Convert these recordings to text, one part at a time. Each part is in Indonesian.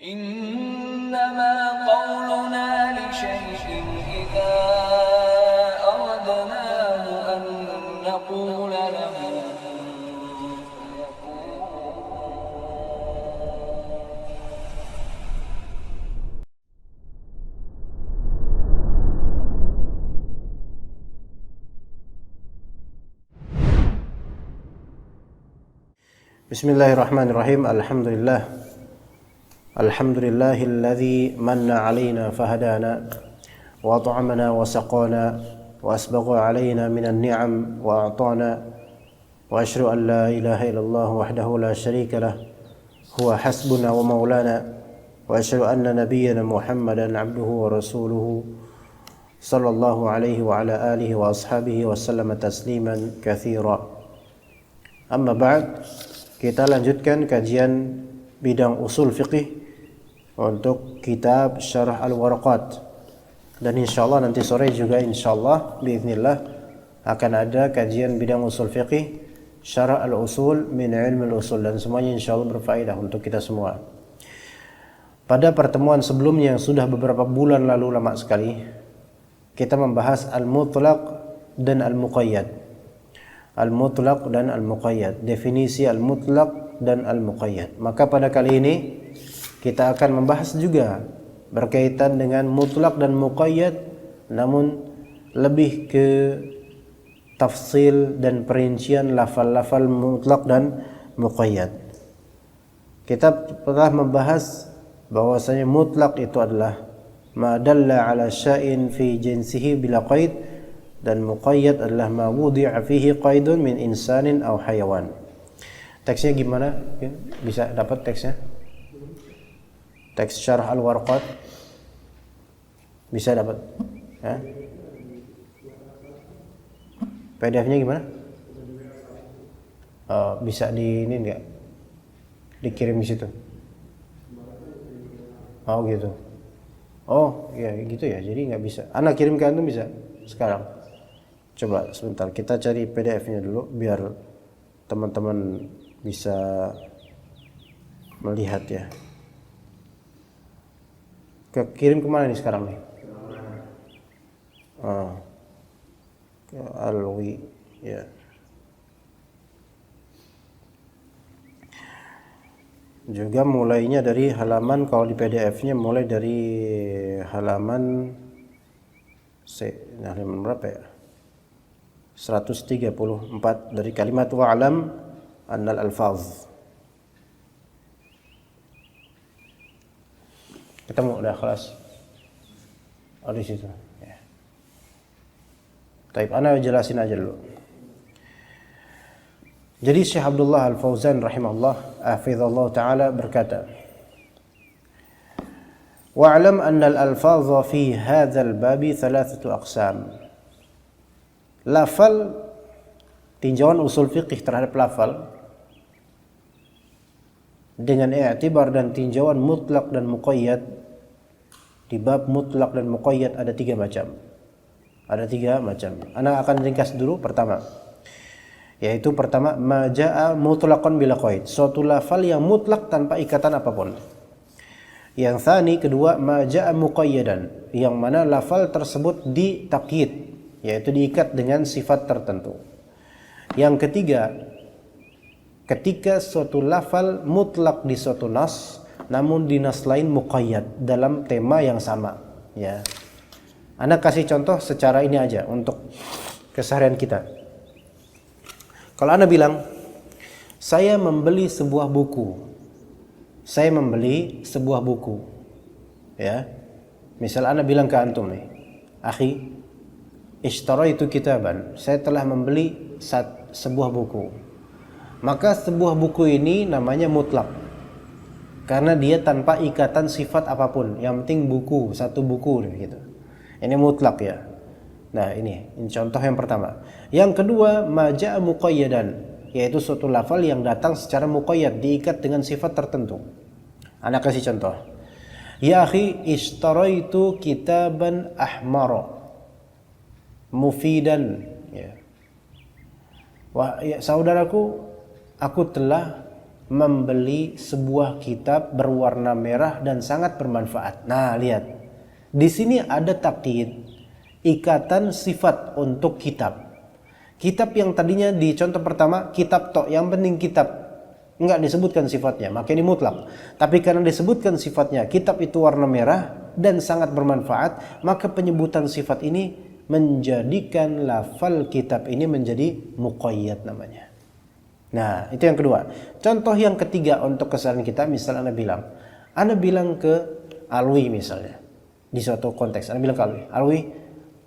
إنما قولنا لشيء إذا أردناه أن نقول له Bismillahirrahmanirrahim. Alhamdulillahilladzi manna 'alaina fahadana wa at'amana wa saqana wa asbagha 'alaina minan ni'am wa a'tana wa asyhadu an la ilaha illallah wahdahu la syarika lah huwa hasbuna wa maulana wa asyhadu anna nabiyyana Muhammadan 'abduhu wa rasuluhu sallallahu alaihi wa ala alihi wa ashabihi wa sallama tasliman katsira. Amma ba'd. Kita lanjutkan kajian bidang usul fiqih untuk kitab Syarah Al-Waraqat. Dan insyaallah nanti sore juga insyaallah biiznillah akan ada kajian bidang usul fiqih Syarah Al-Usul min Ilmi Al-Usul, dan semuanya insyaallah berfaedah untuk kita semua. Pada pertemuan sebelumnya yang sudah beberapa bulan lalu, lama sekali, kita membahas Al-Mutlaq dan Al-Muqayyad. Al-Mutlaq dan Al-Muqayyad, definisi Al-Mutlaq dan Al-Muqayyad. Maka pada kali ini kita akan membahas juga berkaitan dengan Mutlaq dan Muqayyad, namun lebih ke tafsil dan perincian lafal-lafal Mutlaq dan Muqayyad. Kita telah membahas bahwasanya Mutlaq itu adalah ma dalla ala syai'in fi jinsihi bila qaid, dan muqayyad adalah ma wudi'a fihi qaidun min insanin aw hayawan. Teksnya gimana? Bisa dapat teksnya? Teks Syarah Al-Warqat bisa dapat? Ya? PDF-nya gimana? Bisa di ini enggak? Dikirim di situ. Oh gitu. Oh, ya gitu ya. Jadi enggak bisa. Ana kirim ke antum bisa sekarang. Coba sebentar, kita cari PDF-nya dulu biar teman-teman bisa melihat ya. Kirim kemana nih sekarang nih? Ke Alwi ya. Juga mulainya dari halaman, kalau di PDF-nya mulai dari halaman halaman berapa ya? 134 dari kalimat wa'lam annal alfaz. Ketemu udah kelas. Oh di situ. Ya. Taib, ana jelasin aja dulu. Jadi Syekh Abdullah Al-Fauzan rahimahullah hafizallahu taala berkata, wa'lam annal alfaza fi hadzal babi thalathatu aqsam. Lafal, tinjauan usul fiqih terhadap lafal dengan i'tibar dan tinjauan mutlak dan muqayyad. Di bab mutlak dan muqayyad ada tiga macam. Ana akan ringkas dulu. Pertama, yaitu pertama ma jaa mutlaqan bila qaid, suatu lafal yang mutlak tanpa ikatan apapun. Yang tsani, kedua, ma jaa muqayyadan, yang mana lafal tersebut ditakyid, yaitu diikat dengan sifat tertentu. Yang ketiga, ketika suatu lafal mutlak di suatu nas, namun di nas lain muqayyad dalam tema yang sama. Ya, Anda kasih contoh secara ini aja untuk keseharian kita. Kalau Anda bilang, saya membeli sebuah buku, ya. Misal Anda bilang ke antum nih, akhi, ishtaraitu kitaban, saya telah membeli sebuah buku. Maka sebuah buku ini namanya mutlak karena dia tanpa ikatan sifat apapun, yang penting buku, satu buku gitu. Ini mutlak ya. Nah, ini contoh yang pertama. Yang kedua, ma jaa muqayyadan, yaitu suatu lafal yang datang secara muqayyad, diikat dengan sifat tertentu. Ana kasih contoh. Ya akhi, ishtaraitu kitaban ahmara mufidan, ya. Wah, ya, saudaraku, aku telah membeli sebuah kitab berwarna merah dan sangat bermanfaat. Nah, lihat. Di sini ada takyid, ikatan sifat untuk kitab. Kitab yang tadinya di contoh pertama kitab tok, yang penting kitab, enggak disebutkan sifatnya, maka ini mutlak. Tapi karena disebutkan sifatnya, kitab itu warna merah dan sangat bermanfaat, maka penyebutan sifat ini menjadikan lafal kitab ini menjadi muqayyad namanya. Nah, itu yang kedua. Contoh yang ketiga untuk kesalahan kita, misal Anda bilang ke Alwi misalnya, di suatu konteks, Anda bilang ke Alwi, Alwi,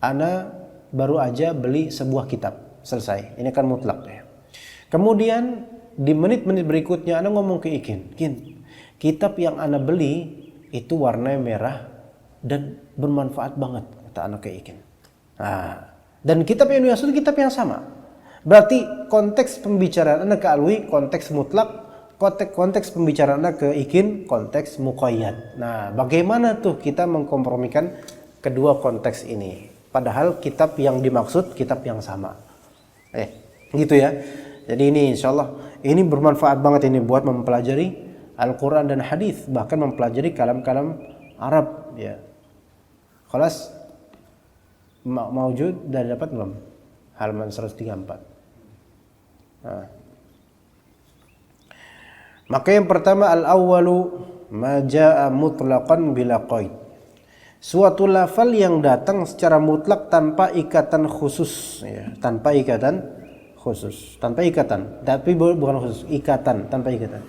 Anda baru aja beli sebuah kitab, selesai. Ini kan mutlak ya. Kemudian di menit-menit berikutnya Anda ngomong ke Ikin, kitab yang Anda beli itu warnanya merah dan bermanfaat banget, kata Anda ke Ikin. Nah, dan kitab yang dimaksud kitab yang sama. Berarti konteks pembicaraan Anda ke Alwi konteks mutlak, konteks pembicaraan Anda ke Ikin konteks muqayyad. Nah, bagaimana tuh kita mengkompromikan kedua konteks ini? Padahal kitab yang dimaksud kitab yang sama. Gitu ya. Jadi ini insyaallah ini bermanfaat banget ini buat mempelajari Al-Qur'an dan hadis, bahkan mempelajari kalam-kalam Arab ya. Khalas maujud dan dapat belum? Halaman 134. Nah. Maka yang pertama al-awwalu ma jaa mutlaqan bila qaid. Suatu lafal yang datang secara mutlak tanpa ikatan khusus ya, tanpa ikatan khusus, tanpa ikatan, tapi bukan khusus, ikatan, tanpa ikatan.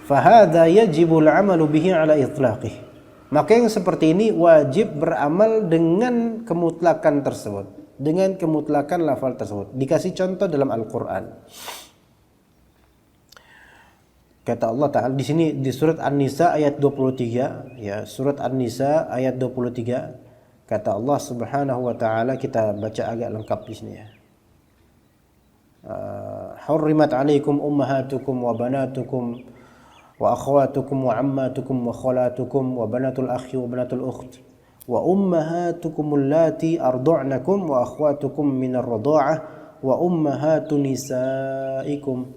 Fa hadza yajibu al-'amalu bihi 'ala itlaqih. Maka yang seperti ini wajib beramal dengan kemutlakan tersebut, dengan kemutlakan lafal tersebut. Dikasih contoh dalam Al-Qur'an. Kata Allah Ta'ala di sini di surat An-Nisa ayat 23 ya, surat An-Nisa ayat 23. Kata Allah Subhanahu wa taala, kita baca agak lengkap di sini ya. Hurrimat 'alaikum ummahatukum wa banatukum wa akhwatukum wa ammatukum wa khalatukum wa banatul akhi wa banatul ukht wa ummahatukum allati arda'nakum wa akhwatukum minar radha'ah wa ummahatu nisaikum.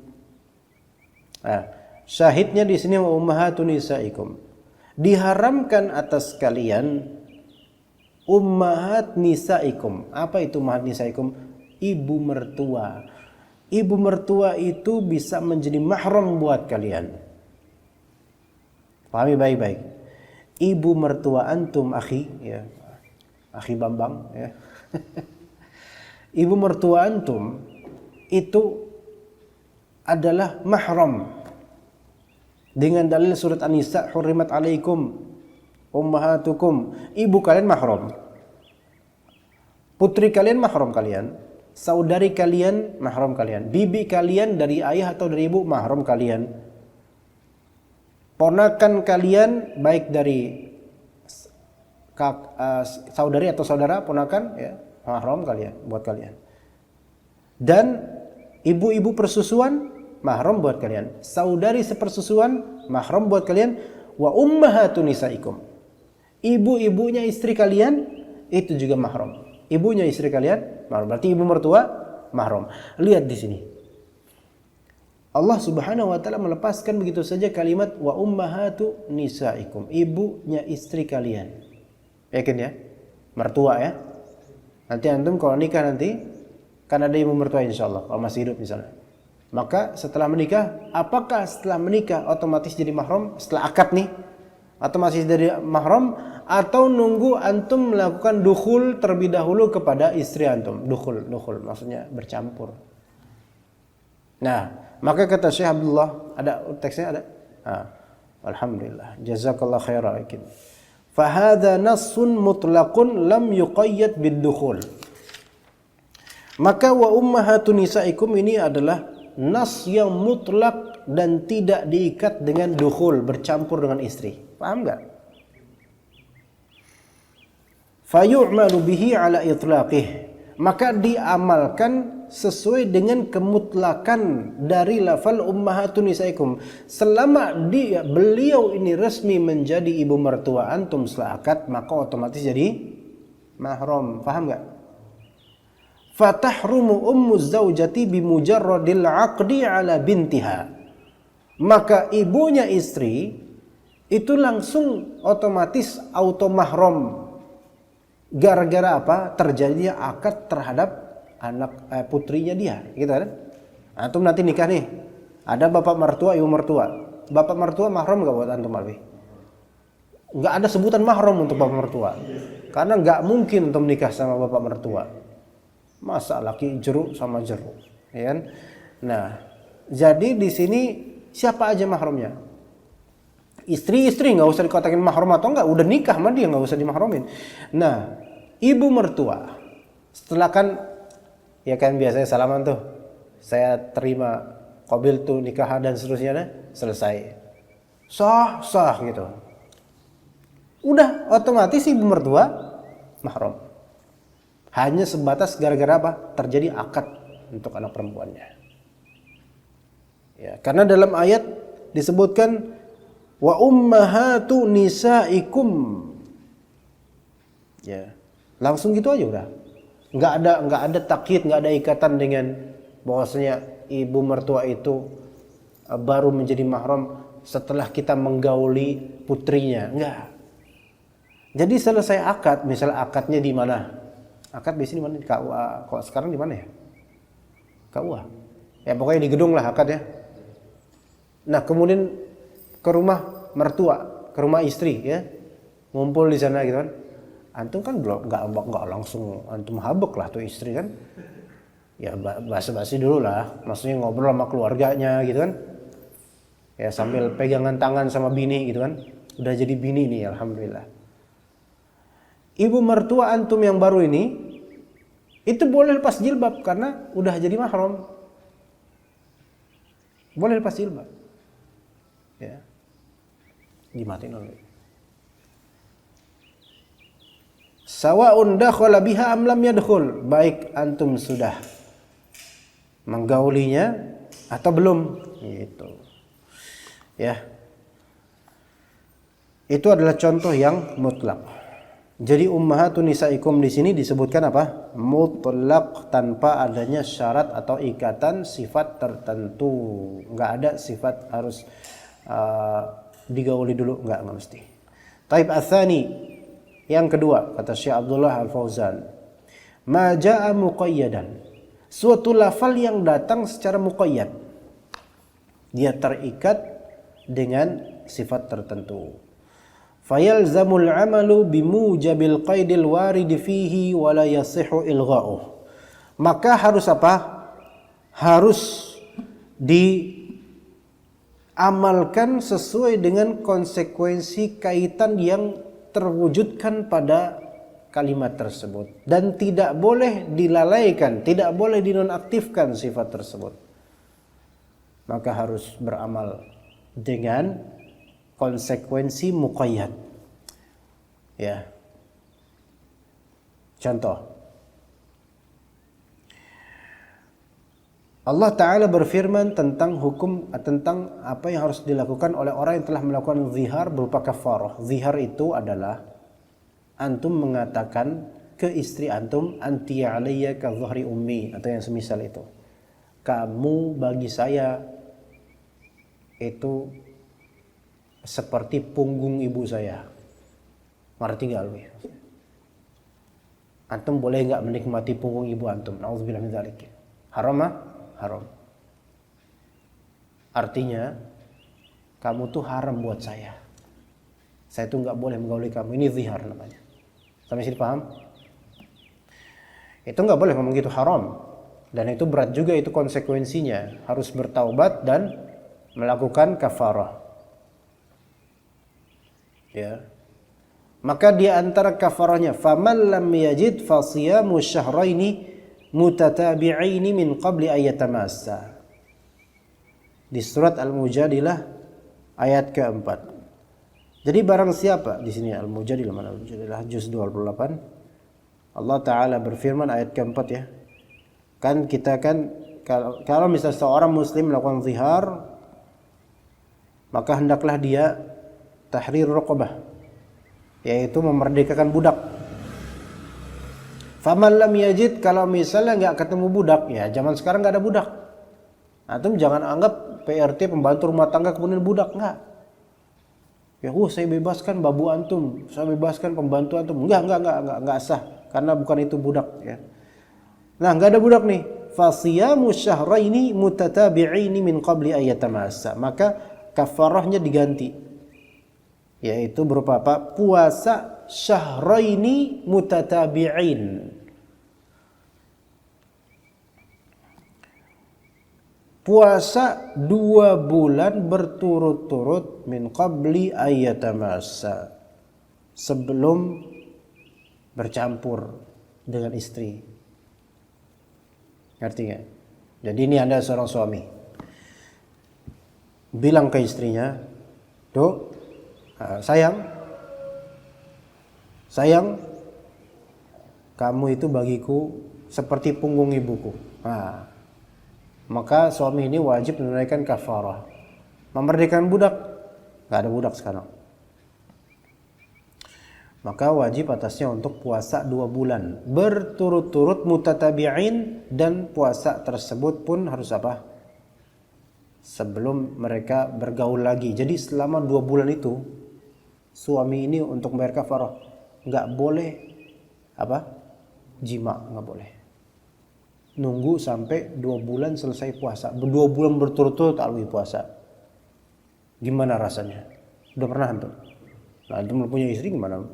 Syahidnya di sini wa ummahatu nisaikum. Diharamkan atas kalian ummahat nisaikum. Apa itu ummahat nisaikum? Ibu mertua. Ibu mertua itu bisa menjadi mahram buat kalian. Pahami baik-baik. Ibu mertua antum akhi ya. Akhi Bambang ya. Ibu mertua antum itu adalah mahram. Dengan dalil surat An-Nisa, hurrimat 'alaikum ummahatukum. Ibu kalian mahram. Putri kalian mahram kalian. Saudari kalian mahram kalian. Bibi kalian dari ayah atau dari ibu mahram kalian. Ponakan kalian baik dari saudari atau saudara, ponakan ya, mahram kalian buat kalian. Dan ibu-ibu persusuan mahram buat kalian. Saudari sepersusuan mahram buat kalian. Wa ummahatu nisaikum. Ibu-ibunya istri kalian itu juga mahram. Ibunya istri kalian mahram. Berarti ibu mertua mahram. Lihat di sini. Allah Subhanahu wa taala melepaskan begitu saja kalimat wa ummahatu nisaikum, ibunya istri kalian. Yakin ya? Mertua ya. Nanti antum kalau nikah nanti kan ada ibu mertua insyaallah kalau masih hidup misalnya. Maka setelah menikah, apakah setelah menikah otomatis jadi mahram setelah akad nih? Atau masih jadi mahram atau nunggu antum melakukan dukhul terlebih dahulu kepada istri antum? Dukhul maksudnya bercampur. Nah, maka kata Syekh Abdullah, ada teksnya ada? Alhamdulillah, jazakallah khairan. Fa hadza nassun mutlaqun lam yuqayyad bid-dukhul. Maka wa ummahatu nisaikum ini adalah nas yang mutlak dan tidak diikat dengan dukhul, bercampur dengan istri. Paham enggak? Fa yu'malu bihi ala itlaqih. Maka diamalkan sesuai dengan kemutlakan dari lafal ummahatun nisaikum. Selama beliau ini resmi menjadi ibu mertua antum setelah akad, maka otomatis jadi mahram. Paham enggak? Fatahrumu ummu zaujati bimujarradil aqdi ala bintiha. maka ibunya istri itu langsung otomatis auto mahram. Gara-gara apa? Terjadinya akad terhadap anak putrinya dia, gitu kan? Antum nanti nikah nih, ada bapak mertua, ibu mertua. Bapak mertua mahram nggak buat antum Alwi? Nggak ada sebutan mahram untuk bapak mertua, karena nggak mungkin untuk menikah sama bapak mertua. Masa laki jeruk sama jeruk, ya kan? Nah, jadi di sini siapa aja mahramnya? Istri nggak usah dikatakan mahram atau enggak, udah nikah sama dia nggak usah dimahramin. Nah, ibu mertua setelah kan, ya kan biasanya salaman tuh, saya terima qabil tuh nikah dan seterusnya, nah, selesai sah gitu, udah otomatis ibu mertua mahram. Hanya sebatas gara-gara apa? Terjadi akad untuk anak perempuannya. Ya, karena dalam ayat disebutkan wa ummahatu nisaikum. Ya, langsung gitu aja udah. Enggak ada takyid, enggak ada ikatan dengan bahwasanya ibu mertua itu baru menjadi mahram setelah kita menggauli putrinya. Enggak. Jadi selesai akad, misalnya akadnya di mana? Akad biasanya di mana? Di KUA. Kok sekarang di mana ya? KUA. Ya pokoknya di gedung lah akadnya. Nah, kemudian ke rumah mertua, ke rumah istri ya. Ngumpul di sana gitu kan. Antum kan belum enggak langsung antum habek lah tuh istri kan. Ya basa-basi dulu lah, maksudnya ngobrol sama keluarganya gitu kan. Ya sambil pegangan tangan sama bini gitu kan. Udah jadi bini nih alhamdulillah. Ibu mertua antum yang baru ini itu boleh lepas jilbab karena udah jadi mahram. Boleh lepas jilbab. Ya. Dimatiin oleh. Sawa'un dakhala biha am lam yadkhul, baik antum sudah menggaulinya atau belum, gitu. Ya. Itu adalah contoh yang mutlak. Jadi ummahatun nisaikum di sini disebutkan apa? Mutlak, tanpa adanya syarat atau ikatan sifat tertentu. Enggak ada sifat harus digauli dulu, enggak mesti. Taib atsani, yang kedua kata Syekh Abdullah Al-Fauzan, ma jaa muqayyadan, suatu lafal yang datang secara muqayyad, dia terikat dengan sifat tertentu. Fayalzamul amalu bimujabil qaidil warid fihi wa la yasihu ilgha'uh. Maka harus apa? Harus diamalkan sesuai dengan konsekuensi kaitan yang terwujudkan pada kalimat tersebut, dan tidak boleh dilalaikan, tidak boleh dinonaktifkan sifat tersebut. Maka harus beramal dengan konsekuensi muqayyad. Ya. Contoh. Allah Ta'ala berfirman tentang hukum, tentang apa yang harus dilakukan oleh orang yang telah melakukan zihar berupa kafarah. Zihar itu adalah antum mengatakan ke istri antum, anti alayya ka dhahri ummi, atau yang semisal itu. Kamu bagi saya itu seperti punggung ibu saya. Ngerti gak lu? Antum boleh gak menikmati punggung ibu antum? Na'udzubillah min dzalik. Haram mah? Haram. Artinya kamu tuh haram buat saya. Saya tuh gak boleh menggauli kamu. Ini zihar namanya. Sampai sini paham? Itu gak boleh ngomong gitu, haram. Dan itu berat juga itu konsekuensinya. Harus bertaubat dan melakukan kafarah. Ya. Maka di antara kafarahnya, faman lam yajid fa siyamu syahraini mutatabi'aini min qabli ayatamassa. Di surat Al-Mujadilah ayat keempat. Jadi barang siapa di sini Al-Mujadilah, mana Al-Mujadilah juz 28. Allah Taala berfirman ayat keempat ya. Kan kita kan kalau misalnya seorang muslim melakukan zihar, maka hendaklah dia tahrir raqabah, yaitu memerdekakan budak. Faman lam yajid, kalau misalnya enggak ketemu budak, ya zaman sekarang enggak ada budak. Antum jangan anggap PRT pembantu rumah tangga kemudian budak, enggak. Ya, saya bebaskan babu antum, saya bebaskan pembantu antum. Enggak sah karena bukan itu budak ya. Nah, enggak ada budak nih. Fasiyamu syahraini mutatabi'aini min qabli ayatamassa. Maka kafarahnya diganti. Yaitu berupa apa? Puasa syahraini mutatabi'in. Puasa 2 bulan berturut-turut min qabli ayatamassa, sebelum bercampur dengan istri. Ngerti nggak? Jadi ini Anda seorang suami, bilang ke istrinya, tuh sayang, kamu itu bagiku seperti punggung ibuku. Maka suami ini wajib menunaikan kafarah, memerdekakan budak. Nggak ada budak sekarang. Maka wajib atasnya untuk puasa 2 bulan berturut-turut mutatabi'in, dan puasa tersebut pun harus apa? Sebelum mereka bergaul lagi. Jadi selama 2 bulan itu suami ini untuk membayar kafarah nggak boleh apa? Jima, nggak boleh. Nunggu sampai 2 bulan selesai puasa. 2 bulan berturut-turut alwi puasa. Gimana rasanya? Udah pernah antum? Nah, antum punya istri gimana?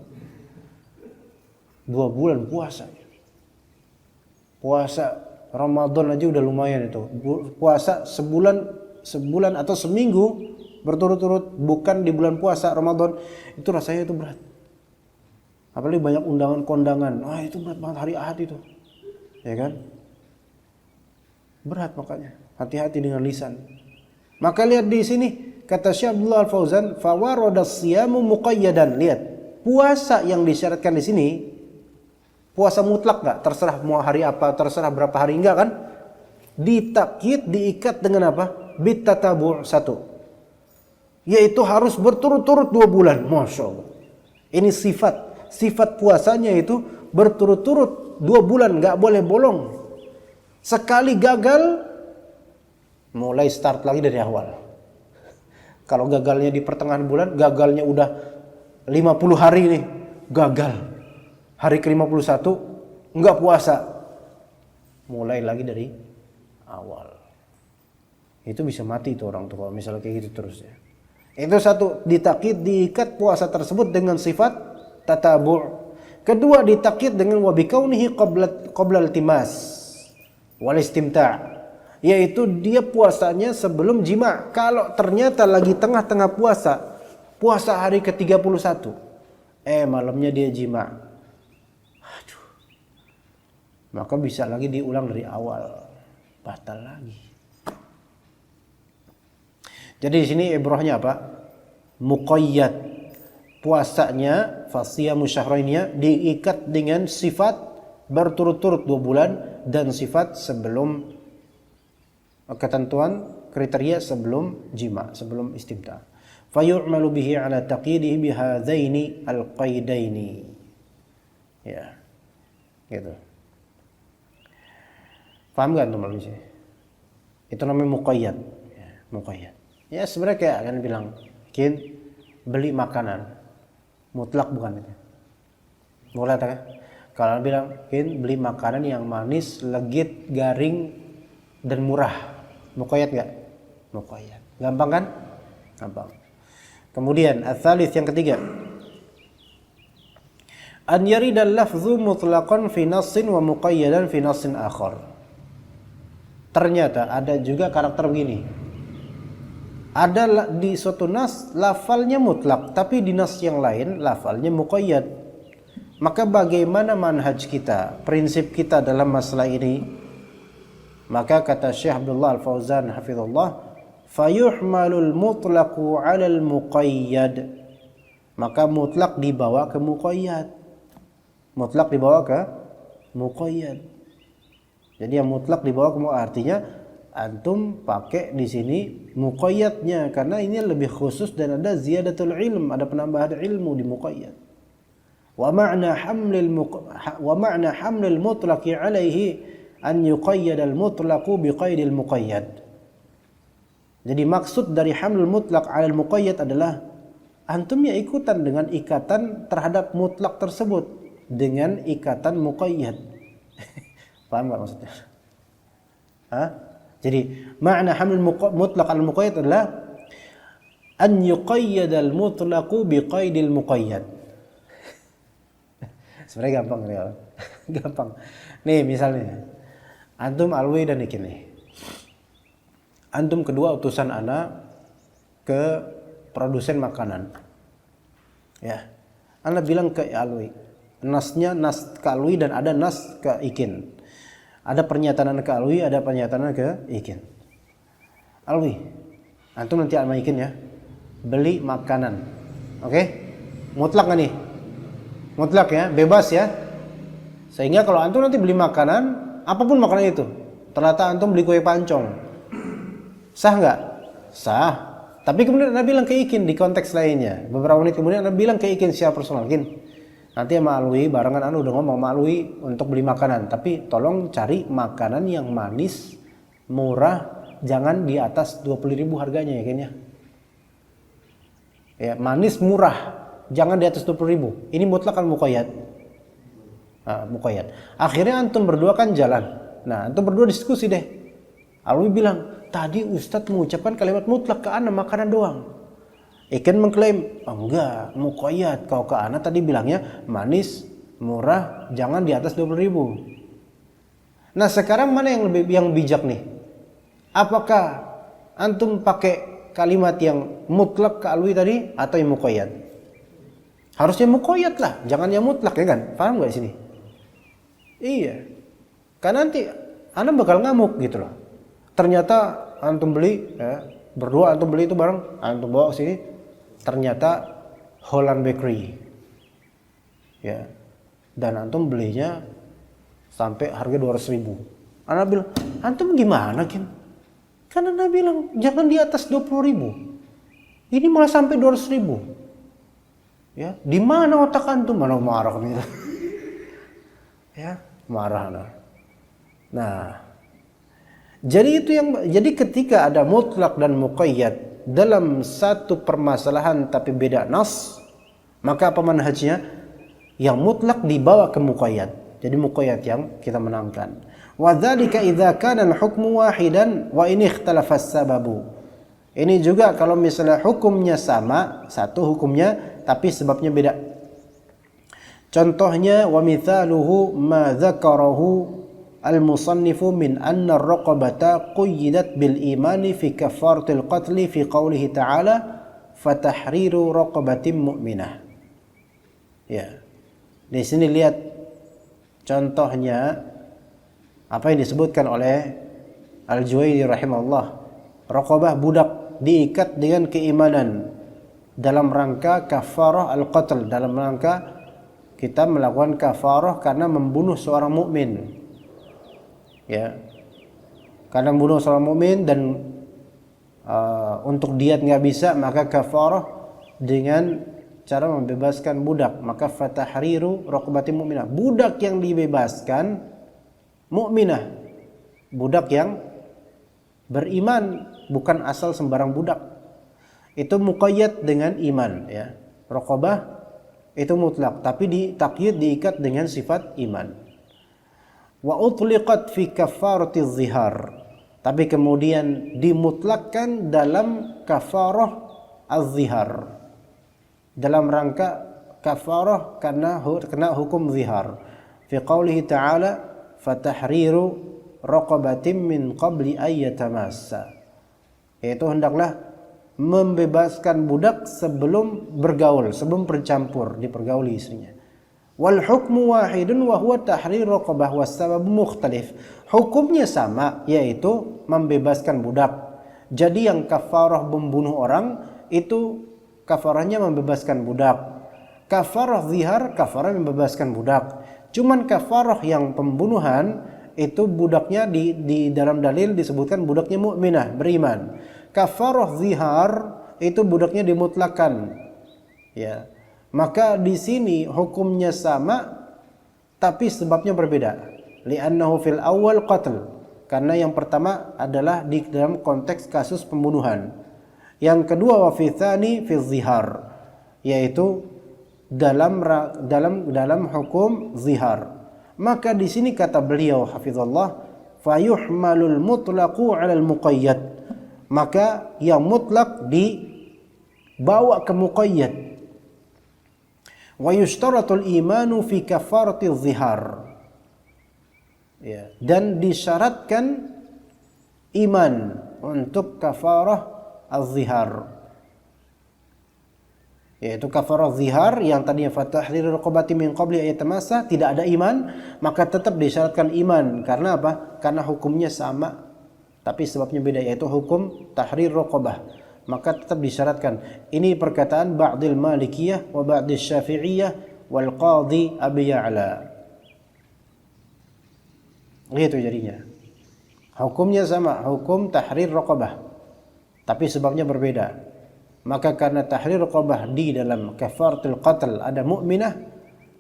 2 bulan puasa. Puasa Ramadan aja udah lumayan itu. Puasa sebulan atau seminggu berturut-turut bukan di bulan puasa Ramadan, itu rasanya itu berat. Apalagi banyak undangan kondangan. Itu berat banget, hari Ahad itu. Ya kan? Berat makanya. Hati-hati dengan lisan. Maka lihat di sini kata Syekh Abdullah Al-Fauzan, fawarada siyamu muqayyadan. Lihat, puasa yang disyaratkan di sini puasa mutlak enggak? Terserah mau hari apa, terserah berapa hari, enggak kan? Ditakyid, diikat dengan apa? Bitatabu' 1. Yaitu harus berturut-turut 2 bulan. Masya Allah. Ini sifat puasanya itu berturut-turut 2 bulan, enggak boleh bolong. Sekali gagal, mulai start lagi dari awal. Kalau gagalnya di pertengahan bulan, gagalnya udah 50 hari nih, gagal. Hari ke-51 enggak puasa. Mulai lagi dari awal. Itu bisa mati itu orang tuh kalau misalnya kayak gitu terus ya. Itu satu, ditakyid, diikat puasa tersebut dengan sifat tatabu'. Kedua, ditakyid dengan wa bikaunihi qabla iltimas wal istimta', yaitu dia puasanya sebelum jima. Kalau ternyata lagi tengah-tengah puasa hari ke-31, malamnya dia jima, maka bisa lagi diulang dari awal, batal lagi. Jadi di sini ibrahnya apa? Muqayyad. Puasanya fasiyamu syahrainnya diikat dengan sifat berturut-turut 2 bulan dan sifat sebelum ketentuan kriteria sebelum jima, sebelum istimta. Fayu'malu bihi ala taqidihi bihadzaini alqaidaini. Ya. Gitu. Paham enggak teman-teman di sini? Itu namanya muqayyad. Ya, muqayyad. Ya sebenarnya kayak kan bilang, beli makanan. Mutlak bukan itu. Boleh tak? Kalau bilang, beli makanan yang manis, legit, garing, dan murah. Muqayyad enggak? Muqayyad. Gampang kan? Gampang. Kemudian, ats-tsalits yang ketiga. An yaridal lafzu mutlaqan fi nassin wa muqayyadan fi nassin akhar. Ternyata ada juga karakter begini. Ada di suatu nas lafalnya mutlak, tapi di nas yang lain lafalnya muqayyad. Maka bagaimana manhaj kita, prinsip kita dalam masalah ini? Maka kata Syekh Abdullah Al-Fauzan hafizallah, fayuhmalul mutlaqu 'alal muqayyad. Maka mutlak dibawa ke muqayyad. Mutlak dibawa ke muqayyad. Jadi yang mutlak dibawa ke muqayyad, artinya antum pakai di sini muqayyadnya karena ini lebih khusus dan ada ziyadatul ilm, ada penambahan ilmu di muqayyad. Wa ma'na hamlil mutlaqi alaihi an yuqayyad al mutlaqu biqaidil muqayyad. Jadi maksud dari hamlul mutlak 'alal muqayyad adalah antum ya ikutan dengan ikatan terhadap mutlak tersebut dengan ikatan muqayyad. Paham enggak maksudnya? Hah? Jadi makna hamlul mutlaq al muqayyad adalah an yuqayyadal mutlaqu biqaidil muqayyad. Sebenarnya gampang ya. Gampang. Nih misalnya antum Alwi dan Ikin nih. Antum kedua utusan ana ke produsen makanan. Ya. Ana bilang ke Alwi, nasnya nas ke Alwi dan ada nas ke Ikin. Ada pernyataan ke Alwi, ada pernyataan ke Ikin. Alwi, antum nanti sama Ikin ya, beli makanan. Oke? Mutlak nggak nih? Mutlak ya, bebas ya. Sehingga kalau antum nanti beli makanan, apapun makanan itu, ternyata antum beli kue pancong, sah nggak? Sah. Tapi kemudian Anda bilang ke Ikin di konteks lainnya. Beberapa menit kemudian Anda bilang ke Ikin secara personal, Ikin, nanti sama Alwi barengan udah ngomong sama Alwi untuk beli makanan, tapi tolong cari makanan yang manis, murah, jangan di atas 20.000 harganya ya Ken ya. Ya, manis murah, jangan di atas 20.000. Ini mutlak kan muqayyad. Muqayyad. Akhirnya antum berdua kan jalan. Nah, antum berdua diskusi deh. Alwi bilang, "Tadi Ustadz mengucapkan kalimat mutlak ke ana makanan doang." Ikan mengklaim, enggak, muqayyad. Kau ke ana tadi bilangnya manis, murah, jangan di atas 20.000. Nah sekarang mana yang bijak nih? Apakah antum pakai kalimat yang mutlak ke Alwi tadi atau yang muqayyad? Harusnya muqayyad lah, jangan yang mutlak ya kan? Paham nggak sini? Iya. Karena nanti ana bakal ngamuk gitu loh. Ternyata antum beli, ya, berdua antum beli itu bareng, antum bawa ke sini. Ternyata Holland Bakery, ya, dan antum belinya sampai harga 200.000. Ana bilang, antum gimana Kim? Kan ana bilang jangan di atas 20.000. Ini malah sampai 200.000. Ya, di mana otak antum? Mana marah gitu. Ya, marah ana. Nah, jadi ketika ada mutlak dan muqayyad dalam satu permasalahan tapi beda nas, maka apa manhajnya? Yang mutlak dibawa ke muqayyad. Jadi muqayyad yang kita menangkan. Wa dzalika idza kana al-hukmu wahidan wa in ikhtalafa as-sababu. Ini juga kalau misalnya hukumnya sama, satu hukumnya tapi sebabnya beda. Contohnya wa mithaluhu ma dzakarahu al-musannifu min anna ar-raqabata quyyidat bil imani fi kafaratil qatli fi qawlihi ta'ala fatahriru raqabatin mu'minah. Ya. Di sini lihat contohnya apa yang disebutkan oleh Al-Juwayni rahimahullah. Raqabah budak diikat dengan keimanan dalam rangka kafarah al-qatl, dalam rangka kita melakukan kafarah karena membunuh seorang mukmin. Ya, karena membunuh seorang mukmin dan untuk diat nggak bisa, maka kafarah dengan cara membebaskan budak. Maka fatahriru raqabatin mu'minah, budak yang dibebaskan mukminah, budak yang beriman, bukan asal sembarang budak. Itu muqayyad dengan iman ya. Raqabah itu mutlak tapi ditakyid, diikat dengan sifat iman. Wa utliqat fi kafarati zihar, tapi kemudian dimutlakkan dalam kafarah az-zihar, dalam rangka kafarah karena kena hukum zihar. Fi qaulihi ta'ala fatahriru raqabatin min qabli ayyatamassa, yaitu hendaklah membebaskan budak sebelum bergaul, sebelum bercampur, dipergauli istrinya. Wal hukmu wahidun wa huwa tahrir raqabah was sababu mukhtalif. Hukumnya sama, yaitu membebaskan budak. Jadi yang kafarah membunuh orang itu kafarahnya membebaskan budak. Kafarah zihar, kafarah membebaskan budak. Cuman kafarah yang pembunuhan itu budaknya di dalam dalil disebutkan budaknya mukminah, beriman. Kafarah zihar itu budaknya dimutlakan. Ya. Maka di sini hukumnya sama tapi sebabnya berbeda. Li'annahu fil awal qatl. Karena yang pertama adalah di dalam konteks kasus pembunuhan. Yang kedua wa fi tsani fi zihar, yaitu dalam hukum zihar. Maka di sini kata beliau hafizallah, fayuhmalul mutlaqu 'alal muqayyad. Maka yang mutlak dibawa ke muqayyad. Wa yushtaratul imanu fi kafarati zihar. Ya, dan disyaratkan iman untuk kafarah az-zihar, yaitu kafarah zihar yang tadinya fatahriru raqabati min qabli ayatamassa, tidak ada iman, maka tetap disyaratkan iman. Karena apa? Karena hukumnya sama tapi sebabnya beda, yaitu hukum tahrir raqabah, maka tetap disyaratkan. Ini perkataan ba'dil malikiyah wa ba'dil syafi'iyah wal qadhi Abi Ya'la. Gitu jadinya. Hukumnya sama, hukum tahrir raqabah, tapi sebabnya berbeda. Maka karena tahrir raqabah di dalam kafaratul qatl ada mukminah,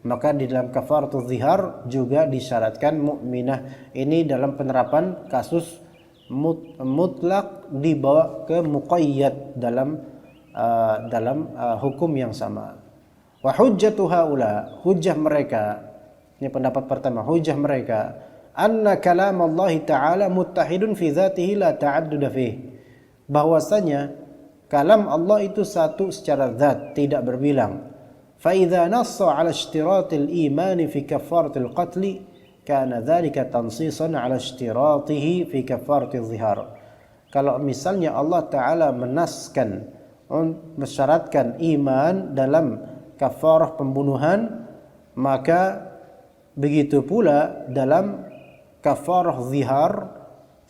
maka di dalam kafaratul zihar juga disyaratkan mukminah. Ini dalam penerapan kasus mutlak dibawa ke muqayyad dalam hukum yang sama. Wa hujjatu haula, hujjah mereka, ini pendapat pertama, hujjah mereka anna kalam Allah Ta'ala muttahidun fi dzatihi la ta'adduda fihi, bahwasanya kalam Allah itu satu secara zat, tidak berbilang. Fa idza nassa 'ala ishtiratil iman fi kafaratil qatl kana dzalika tansisan 'ala ishtiratihi fi kafaratil zihar. Kalau misalnya Allah Ta'ala menaskan, mensyaratkan iman dalam kafarah pembunuhan, maka begitu pula dalam kafarah zihar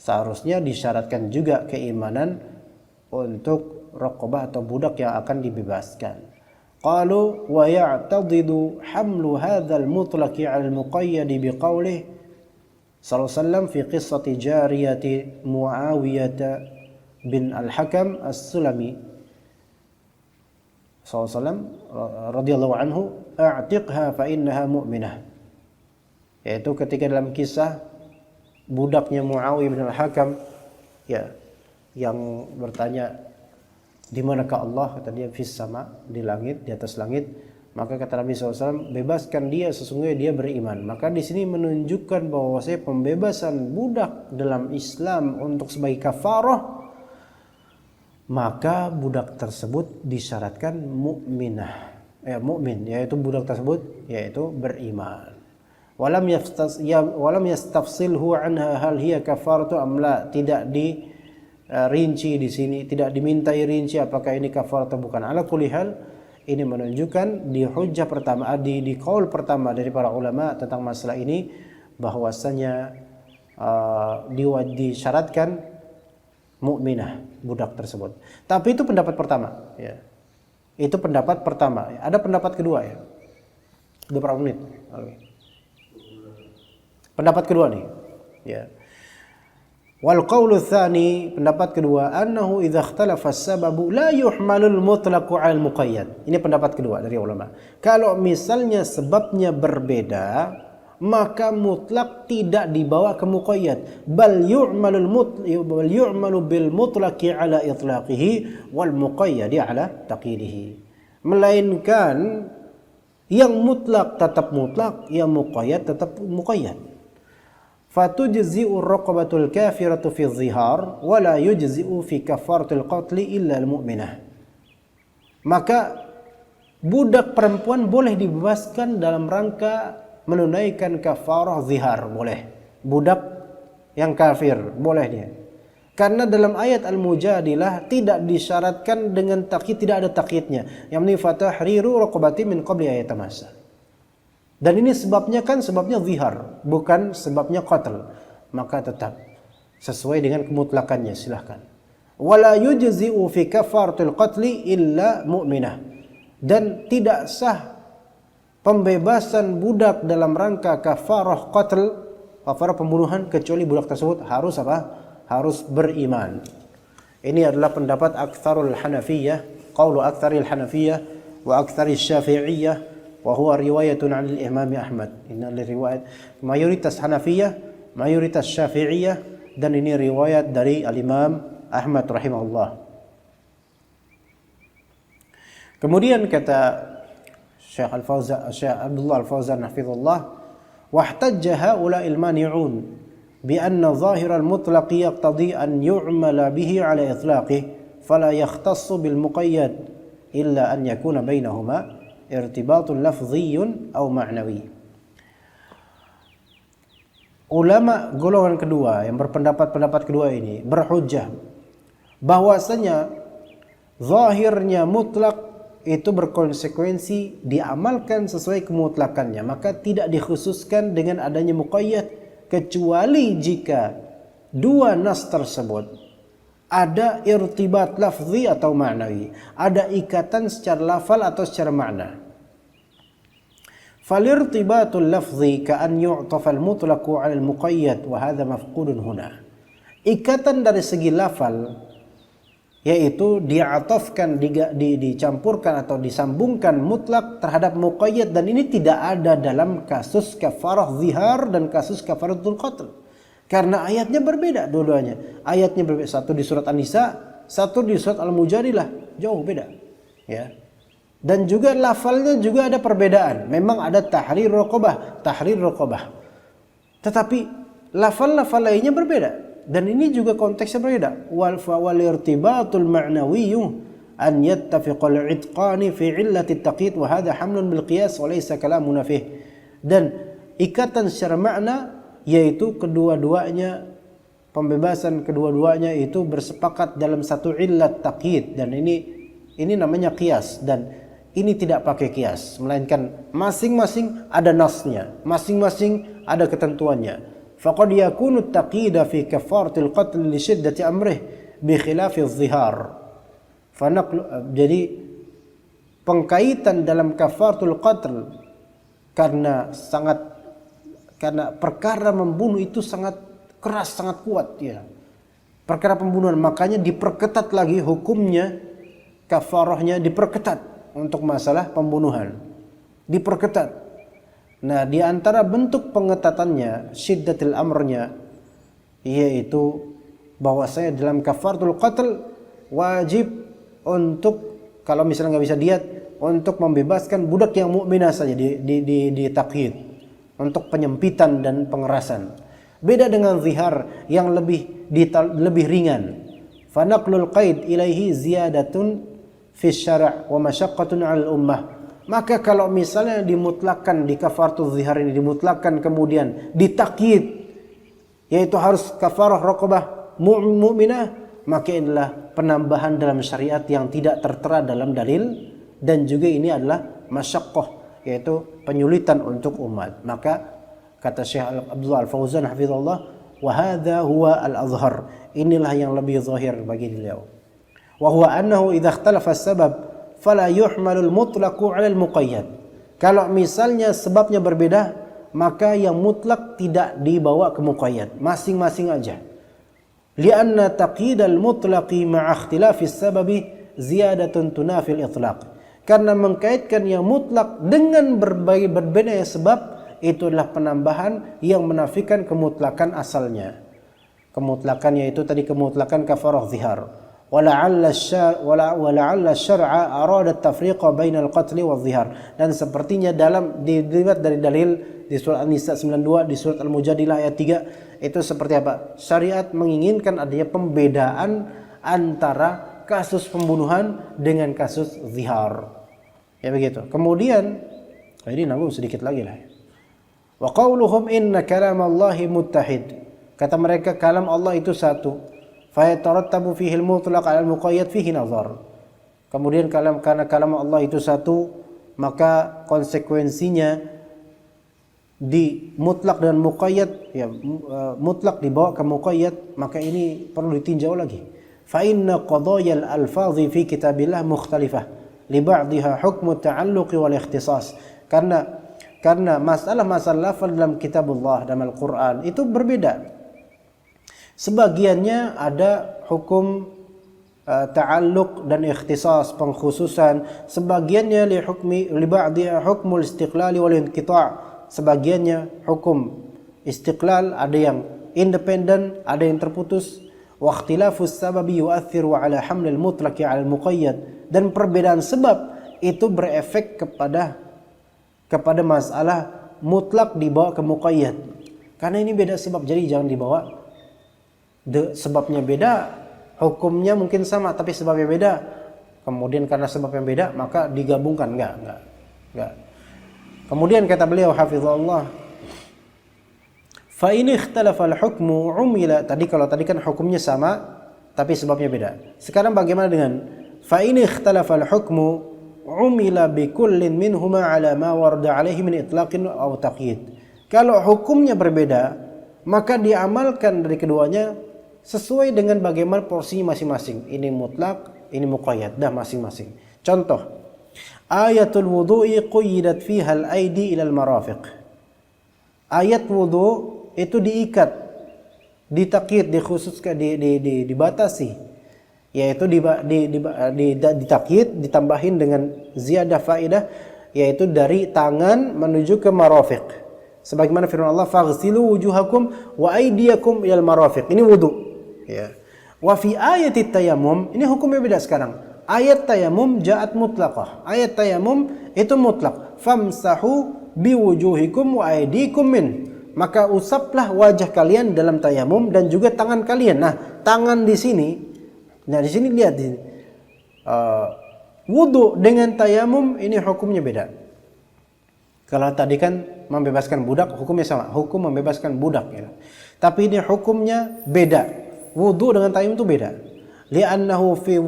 seharusnya disyaratkan juga keimanan untuk raqabah atau budak yang akan dibebaskan. Qalu wa ya'tadidu hamlu hadzal mutlaqi 'ala al-muqayyad biqaulih sallallahu alaihi wasallam fi qissati jariyati Muawiyah bin al-Hakam as-Sulami sallallahu alaihi wasallam radhiyallahu anhu, a'tiqha fa innaha mu'minah, yaitu ketika dalam kisah budaknya Muawiyah bin al-Hakam, ya, yang bertanya di manakah Allah, kata dia fis sama, di langit, di atas langit. Maka kata Nabi SAW, bebaskan dia, sesungguhnya dia beriman. Maka di sini menunjukkan bahwa pembebasan budak dalam Islam untuk sebagai kafarah, maka budak tersebut disyaratkan mukminah, mukmin, yaitu budak tersebut yaitu beriman. Walam yastafsilhu anha hal hiya kafaratu am la, tidak dirinci di sini, tidak dimintai rinci apakah ini kafar atau bukan. Ala kulli hal, ini menunjukkan di hujjah pertama, di qaul pertama dari para ulama tentang masalah ini, bahwasanya disyaratkan mukminah budak tersebut. Tapi itu pendapat pertama, ya. Itu pendapat pertama. Ada pendapat kedua, ya. Beberapa menit. Okay. Pendapat kedua nih, ya. Wal qaulu tsani, pendapat kedua, annahu idza ikhtalafa as-sababu la yuhmalul mutlaqu 'alal muqayyad. Ini pendapat kedua dari ulama. Kalau misalnya sebabnya berbeda, maka mutlak tidak dibawa ke muqayyad, bal yu'malu bil mutlaqi 'ala itlaqihi wal muqayyadi 'ala taqyidihi. Melainkan yang mutlak tetap mutlak, yang muqayyad tetap muqayyad. Fatujzi'u raqabatul kafiratu fi zihar wa la yujzi'u fi kafaratil qatl illa al-mu'minah. Maka budak perempuan boleh dibebaskan dalam rangka menunaikan kafarah zihar, boleh. Budak yang kafir boleh dia. Karena dalam ayat Al-Mujadilah tidak disyaratkan dengan takyid, tidak ada takyidnya. Yang ini fatahriru raqabati min qabli ayatamassa. Dan ini sebabnya sebabnya zihar, bukan sebabnya qatl. Maka tetap sesuai dengan kemutlakannya, silahkan. Wala yujzi'u fi kafaratil qatli illa mu'minah. Dan tidak sah pembebasan budak dalam rangka kafarah qatl, kafarah pembunuhan, kecuali budak tersebut harus apa? Harus beriman. Ini adalah pendapat aktsarul Hanafiyah, qaulu aktsaril Hanafiyah wa aktsaril Syafi'iyah. Wahwa riwayatun 'anil Imam Ahmad. Ini riwayat mayoritas Hanafiyah, mayoritas Syafi'iyah dan ini riwayat dari Al-Imam Ahmad rahimahullah. Kemudian kata Syekh Abdullah Al-Fauzan hafizallah, wahtajja haula'il mani'un bi anna zahiral mutlaq yaqtadi an yu'mala bihi 'ala itlaqihi fala yakhtassu bil muqayyad illa an yakuna bainahuma irtibatun lafdhiyyun aw ma'nawi. Ulama golongan kedua yang pendapat kedua ini berhujjah bahwasanya zahirnya mutlak itu berkonsekuensi diamalkan sesuai kemutlakannya, maka tidak dikhususkan dengan adanya muqayyad kecuali jika dua nas tersebut ada irtibat lafzi atau ma'nawi, ada ikatan secara lafal atau secara makna. Falirtibatul lafzi ka'an yu'tafal mutlaqu 'ala al-muqayyad wa hadha mafqudun huna. Ikatan dari segi lafal yaitu diatafkan, dicampurkan atau disambungkan mutlak terhadap muqayyad, dan ini tidak ada dalam kasus kafarah zihar dan kasus kafaratul qatl. Karena ayatnya berbeda dua-duanya. Ayatnya berbeda, satu di surat An-Nisa, satu di surat Al-Mujadilah, jauh beda. Ya. Dan juga lafalnya juga ada perbedaan. Memang ada tahrir raqabah. Tetapi lafal-lafal lainnya berbeda. Dan ini juga konteksnya berbeda. Wal irtibatul ma'nawiyyu an yattafiqal itqani fi illati taqyid wa hadha hamlun bil qiyas wa laysa kalamuna fih. Dan ikatan secara makna yaitu kedua-duanya, pembebasan kedua-duanya itu bersepakat dalam satu illat taqyid, dan ini namanya qiyas, dan ini tidak pakai qiyas, melainkan masing-masing ada nasnya, masing-masing ada ketentuannya. Faqad yakunu at-taqyid fi kafaratil qatl li shiddati amrih bi khilafi adh-dhihar. Jadi pengkaitan dalam kafaratul qatl karena perkara membunuh itu sangat keras, sangat kuat ya. Perkara pembunuhan, makanya diperketat lagi hukumnya, kafarahnya diperketat untuk masalah pembunuhan. Diperketat. Nah, di antara bentuk pengetatannya, syiddatil amrnya, yaitu bahwasanya dalam kafaratul qatl wajib untuk, kalau misalnya nggak bisa diat, untuk membebaskan budak yang mukminah saja di taqyid, untuk penyempitan dan pengerasan. Beda dengan zihar yang lebih ringan. Fanaqlul qaid ilaihi ziyadatun fi syara' wa masyaqqatun 'alal ummah. Maka kalau misalnya dimutlakan di kafaratul zihar ini, dimutlakan kemudian ditakyid, yaitu harus kafarah raqabah mu'minah, maka inilah penambahan dalam syariat yang tidak tertera dalam dalil, dan juga ini adalah masyaqqah, yaitu penyulitan untuk umat. Maka kata Syekh Abdullah Al-Fauzan hafizallah, wa hadza huwa al-azhar, inilah yang lebih zahir bagi beliau. Wa huwa annahu idza ikhtalafa as-sabab fala yuhmalul mutlaqu 'ala al-muqayyad. Kalau misalnya sebabnya berbeda, maka yang mutlak tidak dibawa ke muqayyad, masing-masing aja. Lianna taqyidal mutlaqi ma'a ikhtilafi as-sababi ziyadatun tunafi al-itlaq. Karena mengkaitkan yang mutlak dengan berbeda sebab, itu adalah penambahan yang menafikan kemutlakan asalnya. Kemutlakan yaitu tadi kemutlakan kafarah zihar. Wala'alla syar'a arada at-tafriqa bainal qatl wa dhihar. Dan sepertinya dalam dilihat dari dalil di surat An-Nisa 92, di surat Al-Mujadilah ayat 3, itu seperti apa? Syariat menginginkan adanya pembedaan antara kasus pembunuhan dengan kasus zihar. Ya begitu. Kemudian ini nanggung sedikit lagi lah. Wa qauluhum inna kalamallahi muttahid. Kata mereka kalam Allah itu satu. Fayatarattabu fihi al-mutlaq 'ala al-muqayyad fihi nazar. Kemudian karena kalam Allah itu satu, maka konsekuensinya di mutlak dan muqayyad, ya mutlak dibawa ke muqayyad, maka ini perlu ditinjau lagi. Fa inna qadaya al-alfazi fi kitabillah mukhtalifah li ba'dihha hukmu ta'alluq wal ikhtisas. Karena masalah-masalah lafaz dalam kitabullah, dalam Al-Qur'an itu berbeda. Sebagiannya ada hukum ta'alluq dan ikhtisas, pengkhususan. Sebagiannya li ba'dihha hukmul istiqlal wal inqita'. Sebagiannya hukum istiqlal, ada yang independen, ada yang terputus. Wa ikhtilafus sababi yu'athiru 'ala hamlil mutlaqi 'ala al-muqayyad, dan perbedaan sebab itu berefek kepada masalah mutlak dibawa ke muqayyad. Karena ini beda sebab, jadi jangan dibawa sebabnya beda, hukumnya mungkin sama tapi sebabnya beda. Kemudian karena sebabnya beda maka digabungkan, enggak. Kemudian kata beliau hafizahullah, fa in ikhtalafa al-hukmu umila, tadi kan hukumnya sama tapi sebabnya beda. Sekarang bagaimana dengan fa in ikhtalafa al-hukmu umila bi kullin minhuma ala ma warada alaihi min itlaqin aw taqyid. Kalau hukumnya berbeda, maka diamalkan dari keduanya sesuai dengan bagaimana porsinya masing-masing. Ini mutlak, ini muqayyad, dah masing-masing. Contoh, ayatul wudu'i quyyidat fiha al-aidi ila al-marafiq. Ayat wudu itu diikat, ditakyid, dikhususkan, dibatasi, yaitu ditakyid, ditambahin dengan ziyadah faidah, yaitu dari tangan menuju ke marafiq. Sebagaimana firman Allah, faghsilu wujuhakum wa aydiyakum ilal marafiq. Ini wudu. Ya. Wa fi ayatit tayammum, ini hukumnya beda sekarang. Ayat tayammum ja'at mutlaqah. Ayat tayammum itu mutlak. Famsahu biwujuhikum wa aydikum min. Maka usaplah wajah kalian dalam tayamum dan juga tangan kalian. Nah, tangan di sini, lihat di sini. Wudu dengan tayamum ini hukumnya beda. Kalau tadi kan membebaskan budak, hukumnya sama, hukum membebaskan budak ya. Tapi ini hukumnya beda. Wudu dengan tayamum itu beda. Li'annahu fil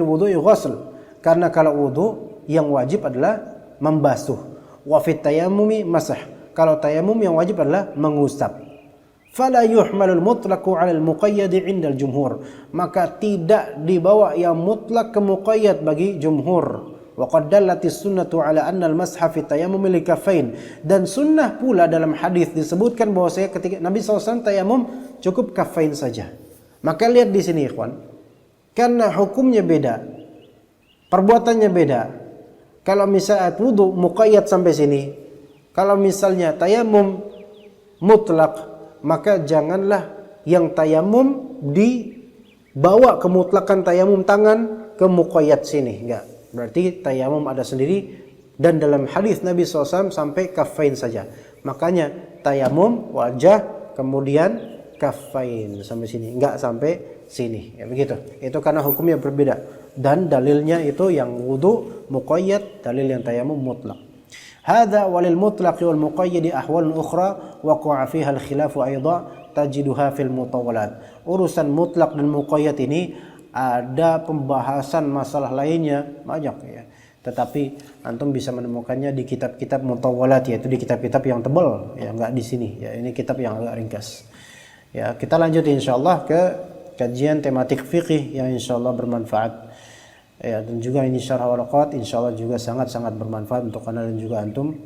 wudu'i ghusl. Karena kalau wudu yang wajib adalah membasuh. Wa fit tayammumi masah. Kalau tayamum yang wajib adalah mengusap. Fala yuhmalul mutlaqu 'alal muqayyad 'indal jumhur. Maka tidak dibawa yang mutlak ke muqayyad bagi jumhur. Wa qad dallatis sunnatu 'ala anna al-masha fi tayammum li kaffain. Dan sunnah pula dalam hadis disebutkan bahwasanya ketika Nabi SAW tayamum cukup kaffain saja. Maka lihat di sini ikhwan. Karena hukumnya beda. Perbuatannya beda. Kalau misalnya wudu muqayyad sampai sini, kalau misalnya tayamum mutlak, maka janganlah yang tayamum dibawa ke mutlakan tayamum tangan ke muqayyad sini. Enggak. Berarti tayamum ada sendiri, dan dalam hadis Nabi SAW sampai kaffain saja. Makanya tayamum wajah kemudian kaffain sampai sini, enggak sampai sini. Ya begitu. Itu karena hukumnya berbeda. Dan dalilnya itu yang wudu muqayyad, dalil yang tayamum mutlak. Hadza walil mutlaq wal muqayyad ahwal ukhra waqa'a fiha al khilaf aidan tajiduha fil mutawwalat. Urusan mutlak dan muqayyad ini ada pembahasan masalah lainnya banyak ya. Tetapi antum bisa menemukannya di kitab-kitab mutawwalat, yaitu di kitab-kitab yang tebal ya, enggak di sini ya. Ini kitab yang agak ringkas. Ya, kita lanjut insyaallah ke kajian tematik fikih yang insyaallah bermanfaat. Ya, dan juga ini syarah waraqat insyaallah juga sangat-sangat bermanfaat untuk anda dan juga antum.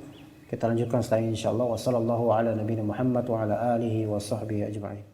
Kita lanjutkan setelah ini insyaallah. Wassallallahu ala nabiyina Muhammad wa ala alihi wa sahbihi ajma'in.